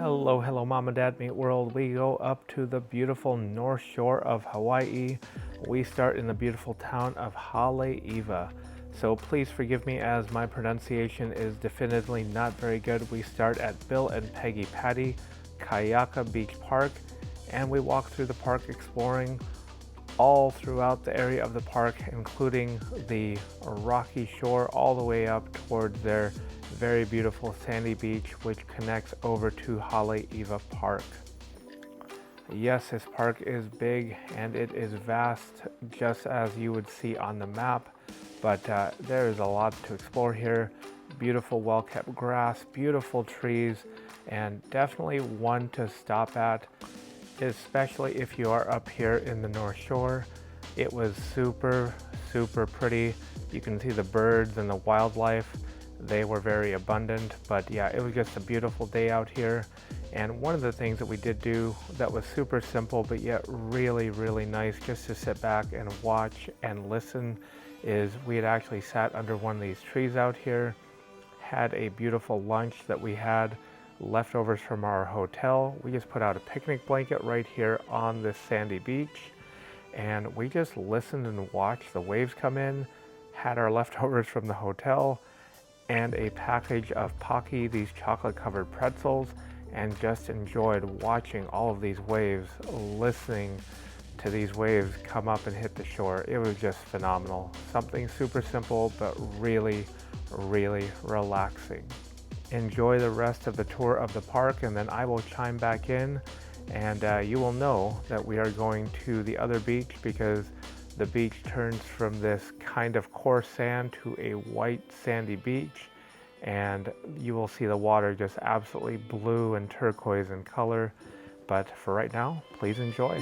Hello, Mom and Dad Meet World. We go up to the beautiful north shore of Hawaii. We start in the beautiful town of Haleiwa. So please forgive me as my pronunciation is definitively not very good. We start at Bill and Peggy Patty, Kayaka Beach Park, and we walk through the park exploring all throughout the area of the park, including the rocky shore all the way up towards their very beautiful sandy beach, which connects over to Haleiwa Park. Yes, this park is big and it is vast, just as you would see on the map, but there is a lot to explore here. Beautiful, well-kept grass, beautiful trees, and definitely one to stop at, especially if you are up here in the North Shore. It was super pretty. You can see the birds and the wildlife. They were very abundant, but yeah, it was just a beautiful day out here. And one of the things that we did do that was super simple but yet really nice just to sit back and watch and listen is we had actually sat under one of these trees out here, had a beautiful lunch that we had leftovers from our hotel. We just put out a picnic blanket right here on this sandy beach, and we just listened and watched the waves come in, had our leftovers from the hotel, and a package of Pocky, these chocolate covered pretzels, and just enjoyed watching all of these waves, listening to these waves come up and hit the shore. It was just phenomenal. Something super simple, but really relaxing. Enjoy the rest of the tour of the park, and then I will chime back in, and you will know that we are going to the other beach because the beach turns from this kind of coarse sand to a white sandy beach, and you will see the water just absolutely blue and turquoise in color. But for right now, please enjoy.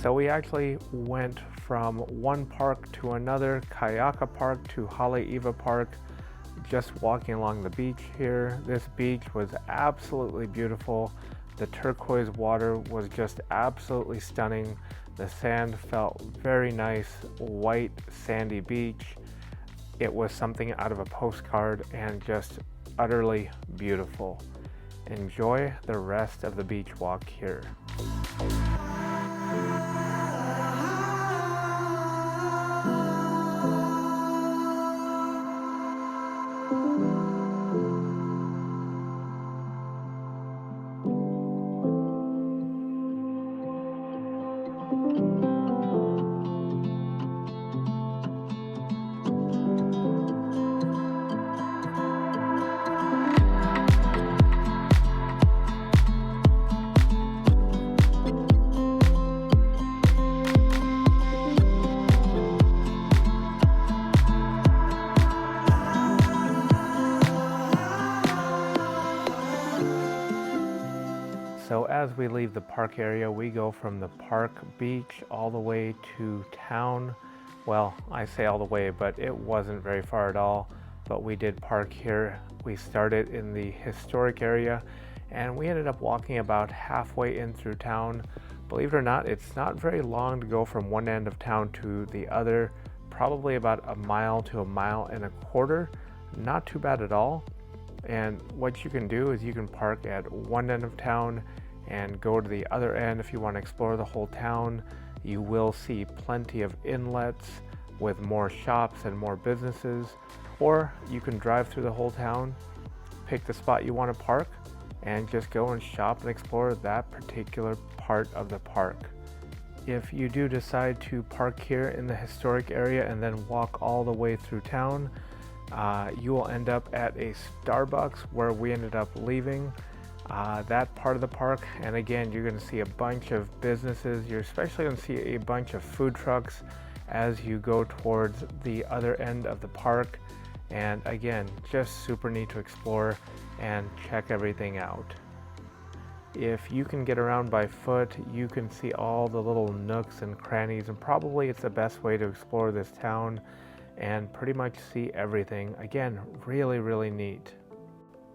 So we actually went from one park to another, Kayaka Park to Haleiwa Park, just walking along the beach here. This beach was absolutely beautiful. The turquoise water was just absolutely stunning. The sand felt very nice, white sandy beach. It was something out of a postcard and just utterly beautiful. Enjoy the rest of the beach walk here. So as we leave the park area, we go from the park beach all the way to town. Well, I say all the way, but it wasn't very far at all. But we did park here. We started in the historic area, and we ended up walking about halfway in through town. Believe it or not, it's not very long to go from one end of town to the other, probably about a mile to a mile and a quarter. Not too bad at all. And what you can do is you can park at one end of town and go to the other end if you want to explore the whole town. You will see plenty of inlets with more shops and more businesses, or you can drive through the whole town, pick the spot you want to park, and just go and shop and explore that particular part of the park. If you do decide to park here in the historic area and then walk all the way through town, you will end up at a Starbucks where we ended up leaving that part of the park. And again, you're going to see a bunch of businesses. You're especially going to see a bunch of food trucks as you go towards the other end of the park. And again, just super neat to explore and check everything out. If you can get around by foot, you can see all the little nooks and crannies, and probably it's the best way to explore this town and pretty much see everything. Again, really, really neat.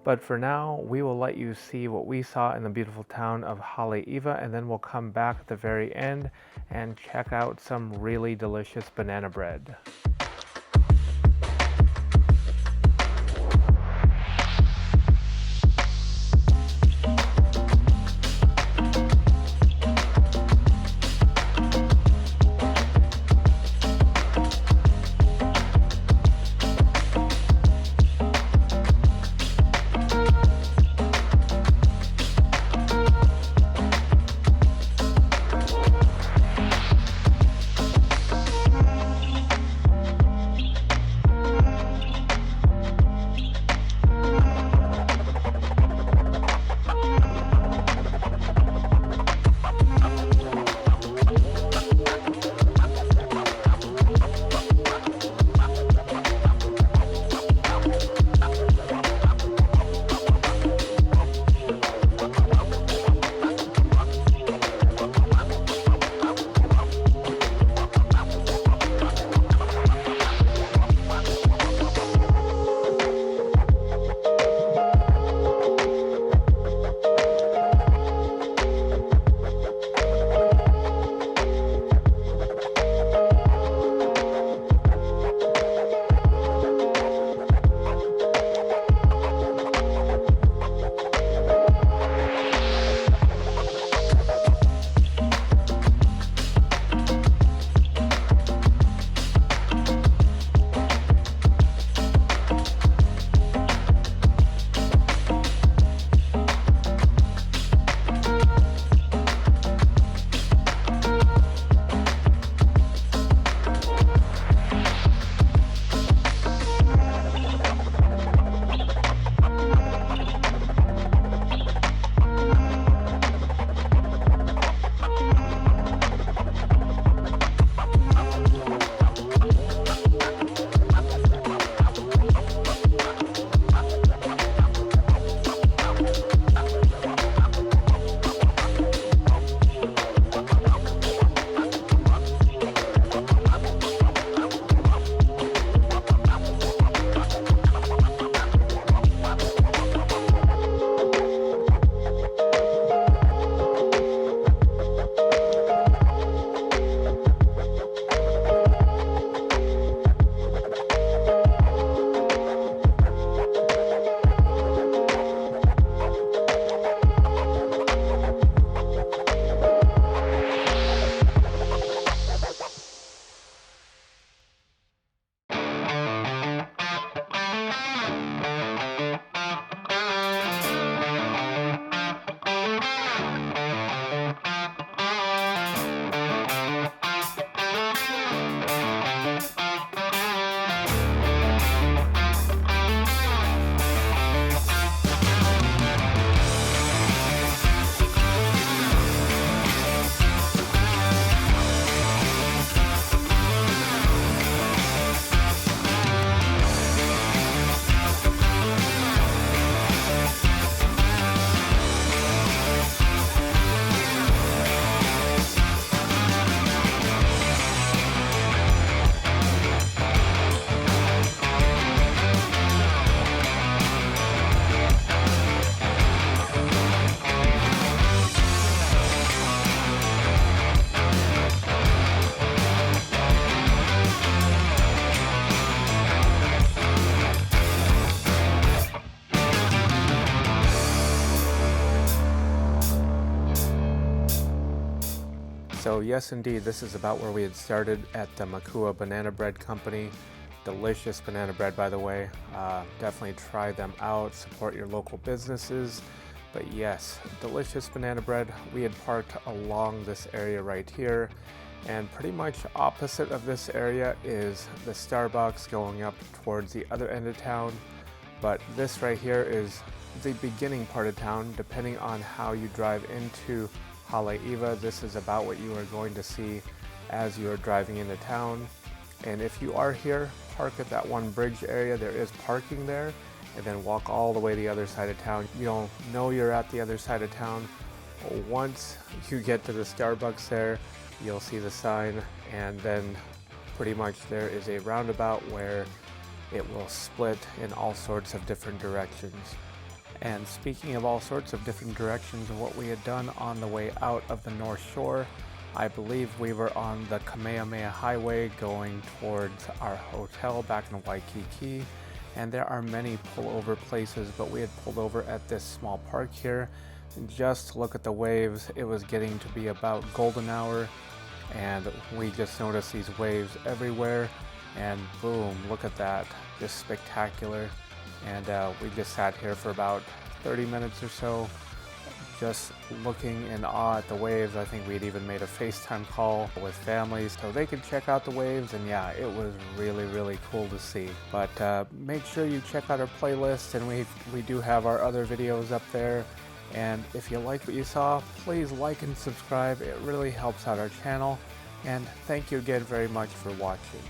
But for now, we will let you see what we saw in the beautiful town of Haleiwa, and then we'll come back at the very end and check out some really delicious banana bread. So yes, indeed, this is about where we had started at the Makua Banana Bread Company. Delicious banana bread, by the way. Definitely try them out, support your local businesses. But yes, delicious banana bread. We had parked along this area right here, and pretty much opposite of this area is the Starbucks going up towards the other end of town. But this right here is the beginning part of town. Depending on how you drive into Haleiwa, this is about what you are going to see as you are driving into town. And if you are here, park at that one bridge area. There is parking there, and then walk all the way to the other side of town. You don't know you're at the other side of town. Once you get to the Starbucks there, you'll see the sign, and then pretty much there is a roundabout where it will split in all sorts of different directions. And speaking of all sorts of different directions, what we had done on the way out of the North Shore, I believe we were on the Kamehameha Highway going towards our hotel back in Waikiki. And there are many pullover places, but we had pulled over at this small park here just to look at the waves. It was getting to be about golden hour, and we just noticed these waves everywhere, and boom, look at that, just spectacular. And we just sat here for about 30 minutes or so, just looking in awe at the waves. I think we'd even made a FaceTime call with families so they could check out the waves, and yeah, it was really cool to see. But make sure you check out our playlist, and we do have our other videos up there. And if you like what you saw, please like and subscribe. It really helps out our channel. And thank you again very much for watching.